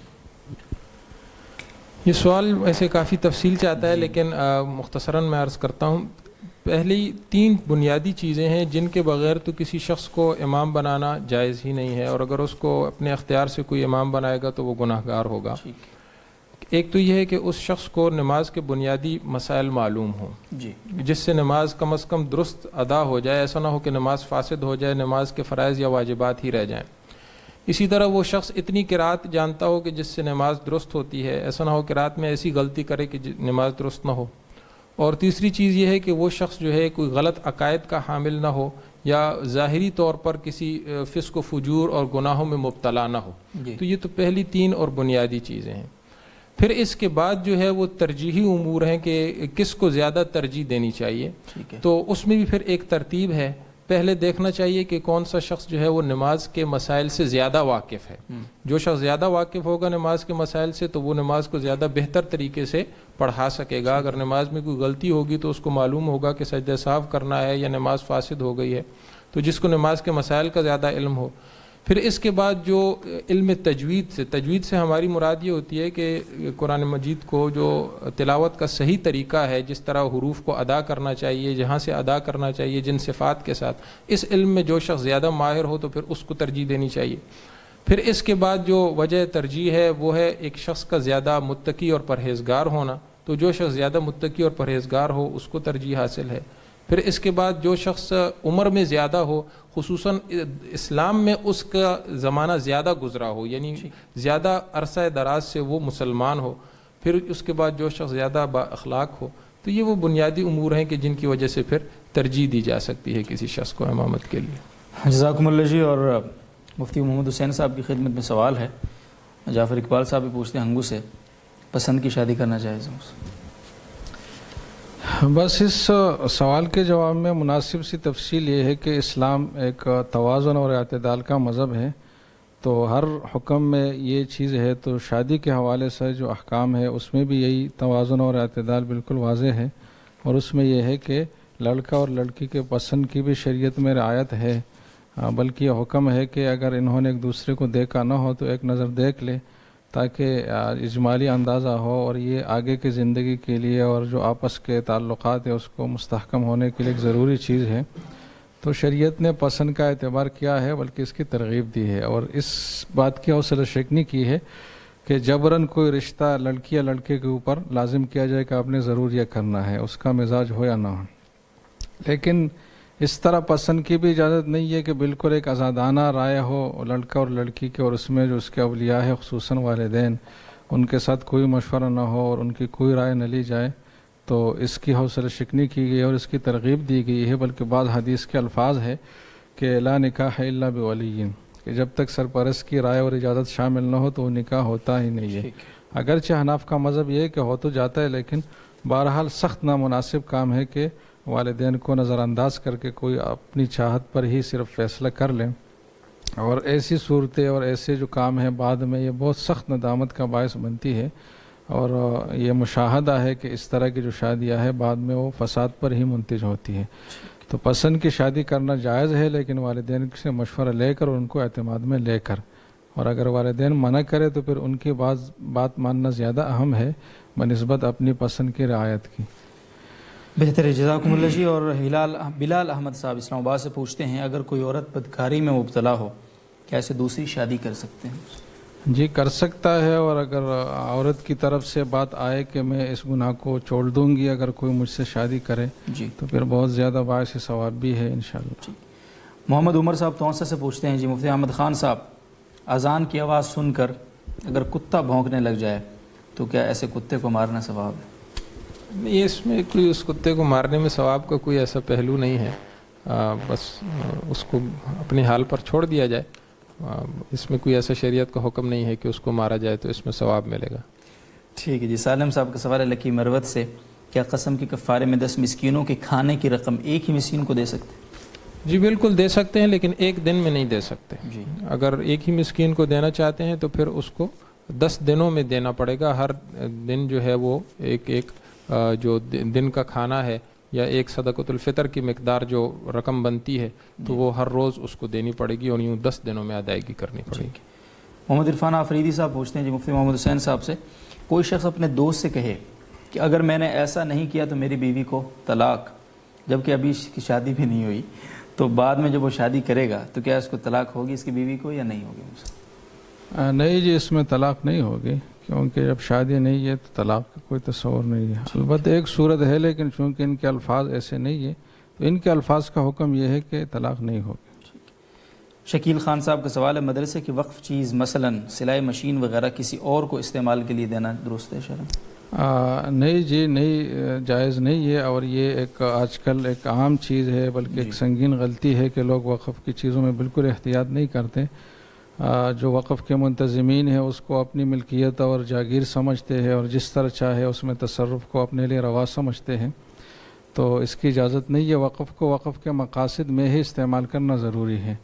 یہ سوال ویسے کافی تفصیل چاہتا ہے، لیکن مختصراً میں عرض کرتا ہوں۔ پہلی 3 بنیادی چیزیں ہیں جن کے بغیر تو کسی شخص کو امام بنانا جائز ہی نہیں ہے، اور اگر اس کو اپنے اختیار سے کوئی امام بنائے گا تو وہ گناہ گار ہوگا۔ ایک تو یہ ہے کہ اس شخص کو نماز کے بنیادی مسائل معلوم ہوں، جس سے نماز کم از کم درست ادا ہو جائے، ایسا نہ ہو کہ نماز فاسد ہو جائے، نماز کے فرائض یا واجبات ہی رہ جائیں۔ اسی طرح وہ شخص اتنی قرات جانتا ہو کہ جس سے نماز درست ہوتی ہے، ایسا نہ ہو قرات میں ایسی غلطی کرے کہ نماز درست نہ ہو۔ اور تیسری چیز یہ ہے کہ وہ شخص جو ہے کوئی غلط عقائد کا حامل نہ ہو، یا ظاہری طور پر کسی فسق و فجور اور گناہوں میں مبتلا نہ ہو۔ تو یہ تو پہلی 3 اور بنیادی چیزیں ہیں۔ پھر اس کے بعد جو ہے وہ ترجیحی امور ہیں کہ کس کو زیادہ ترجیح دینی چاہیے، تو اس میں بھی پھر ایک ترتیب ہے۔ پہلے دیکھنا چاہیے کہ کون سا شخص جو ہے وہ نماز کے مسائل سے زیادہ واقف ہے۔ جو شخص زیادہ واقف ہوگا نماز کے مسائل سے تو وہ نماز کو زیادہ بہتر طریقے سے پڑھا سکے گا۔ اگر نماز میں کوئی غلطی ہوگی تو اس کو معلوم ہوگا کہ سجدہ صاف کرنا ہے یا نماز فاسد ہو گئی ہے، تو جس کو نماز کے مسائل کا زیادہ علم ہو۔ پھر اس کے بعد جو علم تجوید سے ہماری مراد یہ ہوتی ہے کہ قرآن مجید کو جو تلاوت کا صحیح طریقہ ہے، جس طرح حروف کو ادا کرنا چاہیے، جہاں سے ادا کرنا چاہیے، جن صفات کے ساتھ، اس علم میں جو شخص زیادہ ماہر ہو تو پھر اس کو ترجیح دینی چاہیے۔ پھر اس کے بعد جو وجہ ترجیح ہے وہ ہے ایک شخص کا زیادہ متقی اور پرہیزگار ہونا، تو جو شخص زیادہ متقی اور پرہیزگار ہو اس کو ترجیح حاصل ہے۔ پھر اس کے بعد جو شخص عمر میں زیادہ ہو، خصوصاً اسلام میں اس کا زمانہ زیادہ گزرا ہو، یعنی زیادہ عرصہ دراز سے وہ مسلمان ہو۔ پھر اس کے بعد جو شخص زیادہ با اخلاق ہو۔ تو یہ وہ بنیادی امور ہیں کہ جن کی وجہ سے پھر ترجیح دی جا سکتی ہے کسی شخص کو امامت کے لیے۔ جزاکم اللہ جی۔ اور مفتی محمد حسین صاحب کی خدمت میں سوال ہے، جعفر اقبال صاحب بھی پوچھتے ہیں ہنگو سے، پسند کی شادی کرنا جائز ہے؟ بس اس سوال کے جواب میں مناسب سی تفصیل یہ ہے کہ اسلام ایک توازن اور اعتدال کا مذہب ہے، تو ہر حکم میں یہ چیز ہے، تو شادی کے حوالے سے جو احکام ہے اس میں بھی یہی توازن اور اعتدال بالکل واضح ہے، اور اس میں یہ ہے کہ لڑکا اور لڑکی کے پسند کی بھی شریعت میں رعایت ہے، بلکہ یہ حکم ہے کہ اگر انہوں نے ایک دوسرے کو دیکھا نہ ہو تو ایک نظر دیکھ لے، تاکہ اجمالی اندازہ ہو، اور یہ آگے کی زندگی کے لیے اور جو آپس کے تعلقات ہیں اس کو مستحکم ہونے کے لیے ایک ضروری چیز ہے۔ تو شریعت نے پسند کا اعتبار کیا ہے، بلکہ اس کی ترغیب دی ہے، اور اس بات کی حوصلہ شکنی کی ہے کہ جبراً کوئی رشتہ لڑکی یا لڑکے کے اوپر لازم کیا جائے کہ آپ نے ضرور یہ کرنا ہے، اس کا مزاج ہو یا نہ ہو۔ لیکن اس طرح پسند کی بھی اجازت نہیں ہے کہ بالکل ایک آزادانہ رائے ہو لڑکا اور لڑکی کے، اور اس میں جو اس کے اولیاء ہے خصوصاً والدین، ان کے ساتھ کوئی مشورہ نہ ہو اور ان کی کوئی رائے نہ لی جائے، تو اس کی حوصلہ شکنی کی گئی اور اس کی ترغیب دی گئی ہے۔ بلکہ بعض حدیث کے الفاظ ہے کہ لا نکاح الا بولی، کہ جب تک سرپرست کی رائے اور اجازت شامل نہ ہو تو وہ نکاح ہوتا ہی نہیں ہے۔ اگرچہ حناف کا مذہب یہ ہے کہ ہو تو جاتا ہے، لیکن بہرحال سخت نامناسب کام ہے کہ والدین کو نظر انداز کر کے کوئی اپنی چاہت پر ہی صرف فیصلہ کر لیں، اور ایسی صورتیں اور ایسے جو کام ہیں بعد میں یہ بہت سخت ندامت کا باعث بنتی ہے، اور یہ مشاہدہ ہے کہ اس طرح کی جو شادیاں ہیں بعد میں وہ فساد پر ہی منتج ہوتی ہے۔ تو پسند کی شادی کرنا جائز ہے، لیکن والدین سے مشورہ لے کر اور ان کو اعتماد میں لے کر، اور اگر والدین منع کرے تو پھر ان کی بات ماننا زیادہ اہم ہے بنسبت اپنی پسند کی رعایت کی۔ بہتر ہے، جزاکم اللہ جی۔ اور بلال احمد صاحب اسلام آباد سے پوچھتے ہیں، اگر کوئی عورت بدکاری میں مبتلا ہو کیا اسے دوسری شادی کر سکتے ہیں؟ جی کر سکتا ہے، اور اگر عورت کی طرف سے بات آئے کہ میں اس گناہ کو چھوڑ دوں گی اگر کوئی مجھ سے شادی کرے، جی تو پھر بہت زیادہ باعث ثواب بھی ہے انشاءاللہ۔ محمد عمر صاحب تونسہ سے پوچھتے ہیں، جی مفتی احمد خان صاحب، اذان کی آواز سن کر اگر کتا بھونکنے لگ جائے تو کیا ایسے کتے کو مارنا ثواب ہے؟ یہ اس میں کوئی اس کتے کو مارنے میں ثواب کا کوئی ایسا پہلو نہیں ہے، بس اس کو اپنے حال پر چھوڑ دیا جائے۔ اس میں کوئی ایسا شریعت کا حکم نہیں ہے کہ اس کو مارا جائے تو اس میں ثواب ملے گا۔ ٹھیک ہے جی۔ سالم صاحب کا سوال ہے لکی مروت سے، کیا قسم کے کفارے میں 10 مسکینوں کے کھانے کی رقم ایک ہی مسکین کو دے سکتے ہیں؟ جی بالکل دے سکتے ہیں، لیکن ایک دن میں نہیں دے سکتے۔ جی اگر ایک ہی مسکین کو دینا چاہتے ہیں تو پھر اس کو 10 دنوں میں دینا پڑے گا۔ ہر دن جو ہے وہ ایک جو دن کا کھانا ہے یا ایک صدقۃ الفطر کی مقدار جو رقم بنتی ہے تو وہ ہر روز اس کو دینی پڑے گی، اور یوں 10 دنوں میں ادائیگی کرنی پڑے گی۔ محمد عرفان آفریدی صاحب پوچھتے ہیں، جی مفتی محمد حسین صاحب سے، کوئی شخص اپنے دوست سے کہے کہ اگر میں نے ایسا نہیں کیا تو میری بیوی کو طلاق، جبکہ ابھی اس کی شادی بھی نہیں ہوئی، تو بعد میں جب وہ شادی کرے گا تو کیا اس کو طلاق ہوگی اس کی بیوی کو یا نہیں ہوگی؟ نہیں جی، اس میں طلاق نہیں ہوگی، کیونکہ جب شادی نہیں ہے تو طلاق کا کوئی تصور نہیں ہے۔ البتہ ایک صورت ہے، لیکن چونکہ ان کے الفاظ ایسے نہیں ہیں تو ان کے الفاظ کا حکم یہ ہے کہ طلاق نہیں ہوگی۔ شکیل خان صاحب کا سوال ہے، مدرسے کی وقف چیز مثلا سلائی مشین وغیرہ کسی اور کو استعمال کے لیے دینا درست ہے شرعاً؟ نہیں جی، نہیں جائز نہیں ہے، اور یہ ایک آج کل ایک عام چیز ہے، بلکہ ایک سنگین غلطی ہے کہ لوگ وقف کی چیزوں میں بالکل احتیاط نہیں کرتے۔ جو وقف کے منتظمین ہیں اس کو اپنی ملکیت اور جاگیر سمجھتے ہیں، اور جس طرح چاہے اس میں تصرف کو اپنے لیے روا سمجھتے ہیں، تو اس کی اجازت نہیں ہے۔ وقف کو وقف کے مقاصد میں ہی استعمال کرنا ضروری ہے،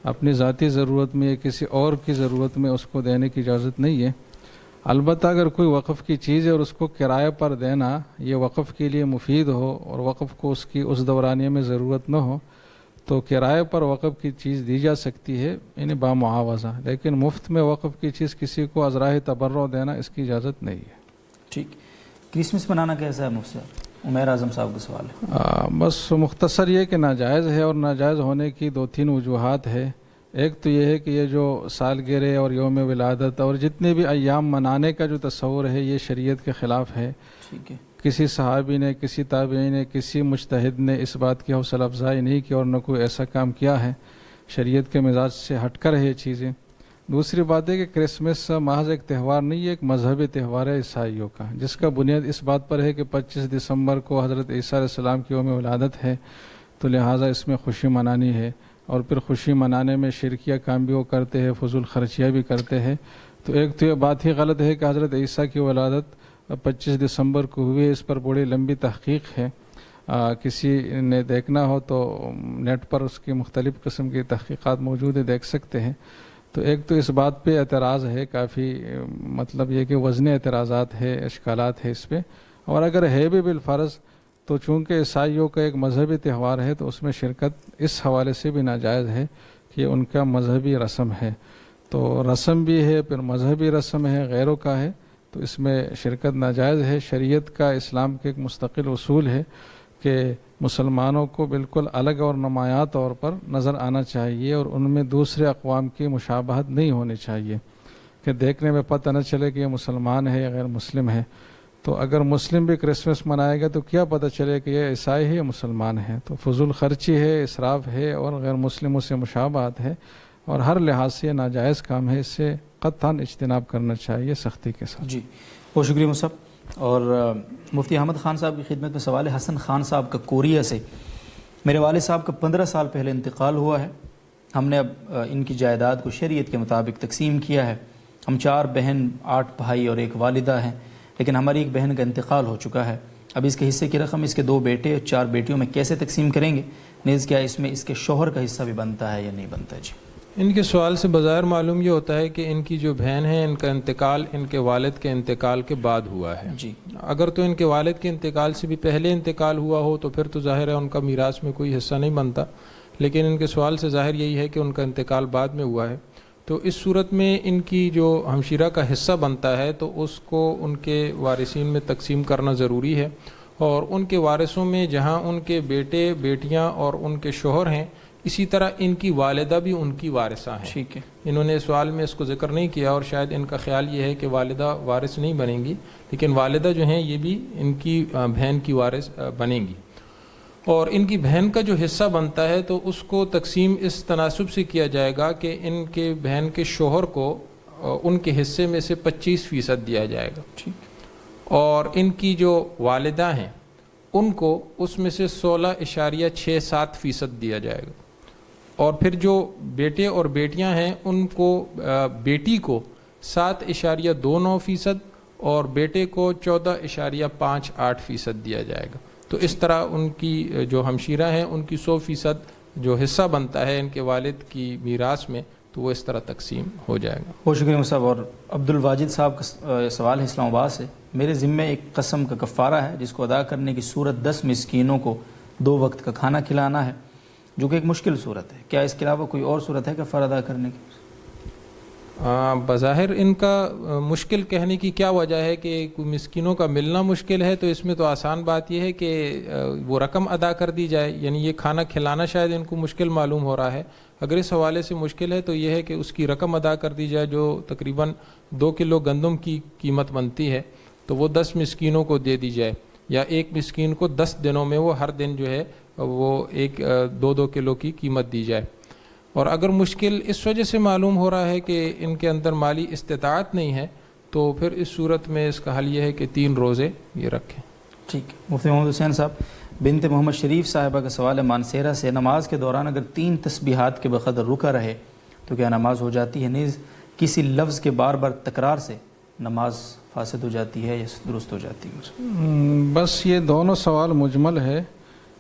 اپنی ذاتی ضرورت میں یا کسی اور کی ضرورت میں اس کو دینے کی اجازت نہیں ہے۔ البتہ اگر کوئی وقف کی چیز ہے اور اس کو کرایہ پر دینا یہ وقف کے لیے مفید ہو اور وقف کو اس کی اس دورانیے میں ضرورت نہ ہو تو کرائے پر وقف کی چیز دی جا سکتی ہے، یعنی بامعاوضہ، لیکن مفت میں وقف کی چیز کسی کو ازراہ تبرع دینا اس کی اجازت نہیں ہے۔ ٹھیک۔ کرسمس منانا کیسا ہے مفتی صاحب؟ عمیر اعظم صاحب کا سوال ہے۔ بس مختصر یہ کہ ناجائز ہے، اور ناجائز ہونے کی 2-3 وجوہات ہے۔ ایک تو یہ ہے کہ یہ جو سالگرہ اور یوم ولادت اور جتنے بھی ایام منانے کا جو تصور ہے یہ شریعت کے خلاف ہے۔ ٹھیک ہے۔ کسی صحابی نے، کسی تابعی نے، کسی مجتہد نے اس بات کی حوصلہ افزائی نہیں کی، اور نہ کوئی ایسا کام کیا ہے۔ شریعت کے مزاج سے ہٹ کر ہے یہ چیزیں۔ دوسری بات ہے کہ کرسمس محض ایک تہوار نہیں ہے، ایک مذہبی تہوار ہے عیسائیوں کا، جس کا بنیاد اس بات پر ہے کہ 25 دسمبر کو حضرت عیسیٰ علیہ السلام کی یوم ولادت ہے، تو لہٰذا اس میں خوشی منانی ہے، اور پھر خوشی منانے میں شرکیہ کام بھی وہ کرتے ہیں، فضول خرچیاں بھی کرتے ہیں۔ تو ایک تو یہ بات ہی غلط ہے کہ حضرت عیسیٰ کی ولادت 25 دسمبر کو ہوئی، اس پر بڑی لمبی تحقیق ہے۔ کسی نے دیکھنا ہو تو نیٹ پر اس کی مختلف قسم کی تحقیقات موجود ہیں، دیکھ سکتے ہیں۔ تو ایک تو اس بات پہ اعتراض ہے کافی، مطلب یہ کہ وزن اعتراضات ہے، اشکالات ہے اس پہ، اور اگر ہے بھی بالفرض تو چونکہ عیسائیوں کا ایک مذہبی تہوار ہے تو اس میں شرکت اس حوالے سے بھی ناجائز ہے کہ ان کا مذہبی رسم ہے، تو رسم بھی ہے، پھر مذہبی رسم ہے، غیروں کا ہے، تو اس میں شرکت ناجائز ہے۔ شریعت کا، اسلام کے ایک مستقل اصول ہے کہ مسلمانوں کو بالکل الگ اور نمایاں طور پر نظر آنا چاہیے، اور ان میں دوسرے اقوام کی مشابہت نہیں ہونی چاہیے۔ کہ دیکھنے میں پتہ نہ چلے کہ یہ مسلمان ہے یا غیر مسلم ہے. تو اگر مسلم بھی کرسمس منائے گا تو کیا پتہ چلے کہ یہ عیسائی ہے یا مسلمان ہے. تو فضول خرچی ہے، اسراف ہے، اور غیر مسلموں سے مشابہت ہے، اور ہر لحاظ سے یہ ناجائز کام ہے. اس سے قطعاً اجتناب کرنا چاہیے سختی کے ساتھ. جی بہت شکریہ مصعب. اور مفتی احمد خان صاحب کی خدمت میں سوال ہے حسن خان صاحب کا کوریا سے. میرے والد صاحب کا 15 سال پہلے انتقال ہوا ہے. ہم نے اب ان کی جائیداد کو شریعت کے مطابق تقسیم کیا ہے. ہم 4 بہن 8 بھائی اور 1 والدہ ہیں، لیکن ہماری ایک بہن کا انتقال ہو چکا ہے. اب اس کے حصے کی رقم اس کے 2 بیٹے اور 4 بیٹیوں میں کیسے تقسیم کریں گے؟ نیز کیا اس میں اس کے شوہر کا حصہ بھی بنتا ہے یا نہیں بنتا؟ جی ان کے سوال سے بظاہر معلوم یہ ہوتا ہے کہ ان کی جو بہن ہے ان کا انتقال ان کے والد کے انتقال کے بعد ہوا ہے. جی اگر تو ان کے والد کے انتقال سے بھی پہلے انتقال ہوا ہو تو پھر تو ظاہر ہے ان کا میراث میں کوئی حصہ نہیں بنتا، لیکن ان کے سوال سے ظاہر یہی ہے کہ ان کا انتقال بعد میں ہوا ہے. تو اس صورت میں ان کی جو ہمشیرہ کا حصہ بنتا ہے تو اس کو ان کے وارثین میں تقسیم کرنا ضروری ہے. اور ان کے وارثوں میں جہاں ان کے بیٹے بیٹیاں اور ان کے شوہر ہیں، اسی طرح ان کی والدہ بھی ان کی وارثہ ہیں. ٹھیک ہے. انہوں نے سوال میں اس کو ذکر نہیں کیا، اور شاید ان کا خیال یہ ہے کہ والدہ وارث نہیں بنیں گی، لیکن والدہ جو ہیں یہ بھی ان کی بہن کی وارث بنیں گی. اور ان کی بہن کا جو حصہ بنتا ہے تو اس کو تقسیم اس تناسب سے کیا جائے گا کہ ان کے بہن کے شوہر کو ان کے حصے میں سے 25% دیا جائے گا. ٹھیک. اور ان کی جو والدہ ہیں ان کو اس میں سے 16.67% دیا جائے گا. اور پھر جو بیٹے اور بیٹیاں ہیں ان کو بیٹی کو 7.29% اور بیٹے کو 14.58% دیا جائے گا. تو اس طرح ان کی جو ہمشیرہ ہیں ان کی 100% جو حصہ بنتا ہے ان کے والد کی میراث میں تو وہ اس طرح تقسیم ہو جائے گا. بہت شکریہ مصعب. اور عبد الواجد صاحب کا سوال ہے اسلام آباد سے. میرے ذمے ایک قسم کا کفارہ ہے جس کو ادا کرنے کی صورت 10 مسکینوں کو 2 وقت کا کھانا کھلانا ہے، جو کہ ایک مشکل صورت ہے. کیا اس کے علاوہ کوئی اور صورت ہے کفارہ ادا کرنے کی؟ بظاہر ان کا مشکل کہنے کی کیا وجہ ہے کہ کوئی مسکینوں کا ملنا مشکل ہے؟ تو اس میں تو آسان بات یہ ہے کہ وہ رقم ادا کر دی جائے. یعنی یہ کھانا کھلانا شاید ان کو مشکل معلوم ہو رہا ہے. اگر اس حوالے سے مشکل ہے تو یہ ہے کہ اس کی رقم ادا کر دی جائے جو تقریباً 2 کلو گندم کی قیمت بنتی ہے، تو وہ 10 مسکینوں کو دے دی جائے، یا ایک مسکین کو 10 دنوں میں وہ ہر دن جو ہے وہ 2 کلو کی قیمت دی جائے. اور اگر مشکل اس وجہ سے معلوم ہو رہا ہے کہ ان کے اندر مالی استطاعت نہیں ہے تو پھر اس صورت میں اس کا حل یہ ہے کہ 3 روزے یہ رکھیں. ٹھیک. مفتی محمد حسین صاحب بنت محمد شریف صاحبہ کا سوال ہے مانسیرہ سے. نماز کے دوران اگر 3 تسبیحات کے بقدر رکا رہے تو کیا نماز ہو جاتی ہے؟ نیز کسی لفظ کے بار بار تکرار سے نماز فاسد ہو جاتی ہے یا درست ہو جاتی ہے؟ بس یہ دونوں سوال مجمل ہے،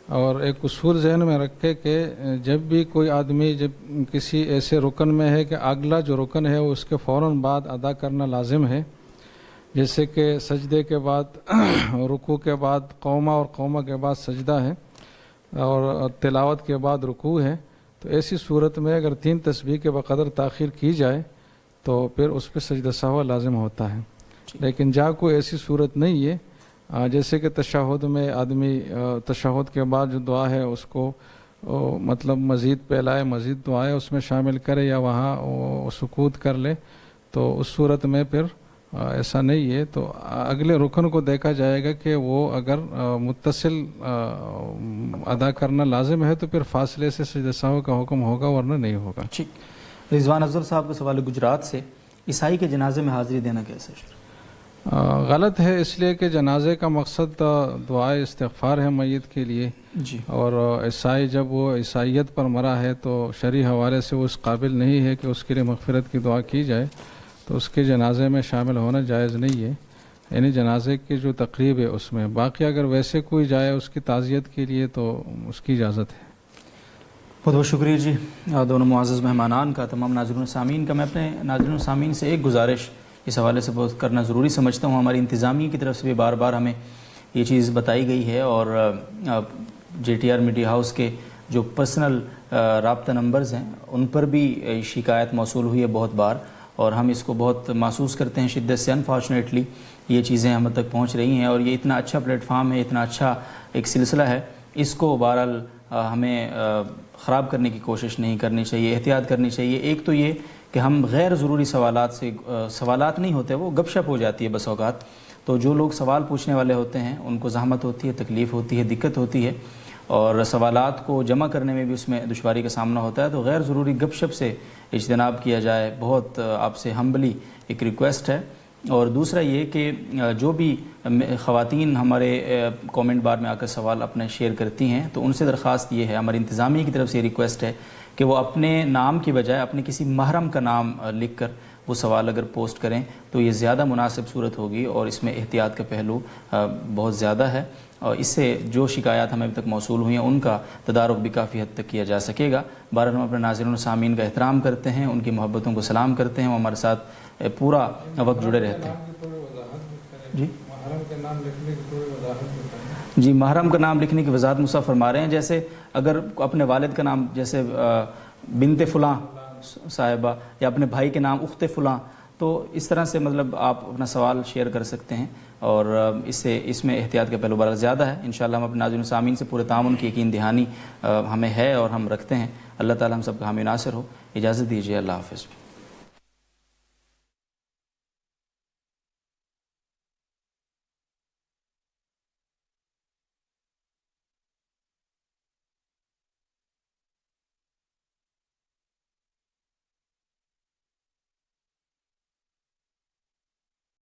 اور ایک اصول ذہن میں رکھے کہ جب بھی کوئی آدمی جب کسی ایسے رکن میں ہے کہ اگلا جو رکن ہے وہ اس کے فوراً بعد ادا کرنا لازم ہے، جیسے کہ سجدے کے بعد رکوع کے بعد قومہ اور قومہ کے بعد سجدہ ہے اور تلاوت کے بعد رکوع ہے، تو ایسی صورت میں اگر 3 تسبیح کے بقدر تاخیر کی جائے تو پھر اس پہ سجدہ سہو لازم ہوتا ہے. لیکن جہاں کوئی ایسی صورت نہیں ہے، جیسے کہ تشہد میں آدمی تشہد کے بعد جو دعا ہے اس کو مطلب مزید پھیلائے، مزید دعائیں اس میں شامل کرے یا وہاں سکوت کر لے، تو اس صورت میں پھر ایسا نہیں ہے. تو اگلے رکن کو دیکھا جائے گا کہ وہ اگر متصل ادا کرنا لازم ہے تو پھر فاصلے سے سجدہ سہو کا حکم ہوگا، ورنہ نہیں ہوگا. ٹھیک. رضوان افضل صاحب کا سوال گجرات سے. عیسائی کے جنازے میں حاضری دینا کیسے؟ غلط ہے، اس لیے کہ جنازے کا مقصد دعائے استغفار ہے میت کے لیے. جی. اور عیسائی جب وہ عیسائیت پر مرا ہے تو شرعی حوالے سے وہ اس قابل نہیں ہے کہ اس کے لیے مغفرت کی دعا کی جائے، تو اس کے جنازے میں شامل ہونا جائز نہیں ہے. یعنی جنازے کی جو تقریب ہے اس میں، باقی اگر ویسے کوئی جائے اس کی تعزیت کے لیے تو اس کی اجازت ہے. بہت بہت شکریہ جی دونوں معزز مہمانان کا، تمام ناظرین و سامعین کا. میں اپنے ناظرین و سامعین سے ایک گزارش اس حوالے سے بہت کرنا ضروری سمجھتا ہوں. ہماری انتظامیہ کی طرف سے بھی بار بار ہمیں یہ چیز بتائی گئی ہے، اور JTR میڈیا ہاؤس کے جو پرسنل رابطہ نمبرز ہیں ان پر بھی شکایت موصول ہوئی ہے بہت بار، اور ہم اس کو بہت محسوس کرتے ہیں شدت سے. انفارچونیٹلی یہ چیزیں ہم تک پہنچ رہی ہیں، اور یہ اتنا اچھا پلیٹ فارم ہے، اتنا اچھا ایک سلسلہ ہے، اس کو بہرحال ہمیں خراب کرنے کی کوشش نہیں کرنی چاہیے، احتیاط کرنی چاہیے. ایک تو یہ کہ ہم غیر ضروری سوالات سے سوالات نہیں ہوتے، وہ گپ شپ ہو جاتی ہے بس اوقات. تو جو لوگ سوال پوچھنے والے ہوتے ہیں ان کو زحمت ہوتی ہے، تکلیف ہوتی ہے، دقت ہوتی ہے، اور سوالات کو جمع کرنے میں بھی اس میں دشواری کا سامنا ہوتا ہے. تو غیر ضروری گپ شپ سے اجتناب کیا جائے. بہت آپ سے ہمبلی ایک ریکویسٹ ہے. اور دوسرا یہ کہ جو بھی خواتین ہمارے کومنٹ بار میں آ کر سوال اپنے شیئر کرتی ہیں تو ان سے درخواست یہ ہے، ہماری انتظامیہ کی طرف سے یہ ریکویسٹ ہے کہ وہ اپنے نام کی بجائے اپنے کسی محرم کا نام لکھ کر وہ سوال اگر پوسٹ کریں تو یہ زیادہ مناسب صورت ہوگی، اور اس میں احتیاط کا پہلو بہت زیادہ ہے، اور اس سے جو شکایات ہمیں ابھی تک موصول ہوئی ہیں ان کا تدارک بھی کافی حد تک کیا جا سکے گا. بہرحال ہم اپنے ناظرین و سامعین کا احترام کرتے ہیں، ان کی محبتوں کو سلام کرتے ہیں، وہ ہمارے ساتھ پورا وقت جڑے رہتے ہیں. جی محرم کے نام لکھنے کی کوئی وضاحت؟ جی محرم کا نام لکھنے کی وضاحت مصطفیٰ فرما رہے ہیں. جیسے اگر اپنے والد کا نام جیسے بنت فلاں صاحبہ یا اپنے بھائی کے نام اخت فلاں، تو اس طرح سے مطلب آپ اپنا سوال شیئر کر سکتے ہیں، اور اس میں احتیاط کا پہلو بڑا زیادہ ہے. انشاءاللہ ہم اپنے ناظرین و سامعین سے پورے تعاون کی یقین دہانی ہمیں ہے اور ہم رکھتے ہیں. اللہ تعالی ہم سب کا حامی ناصر ہو. اجازت دیجیے، اللہ حافظ.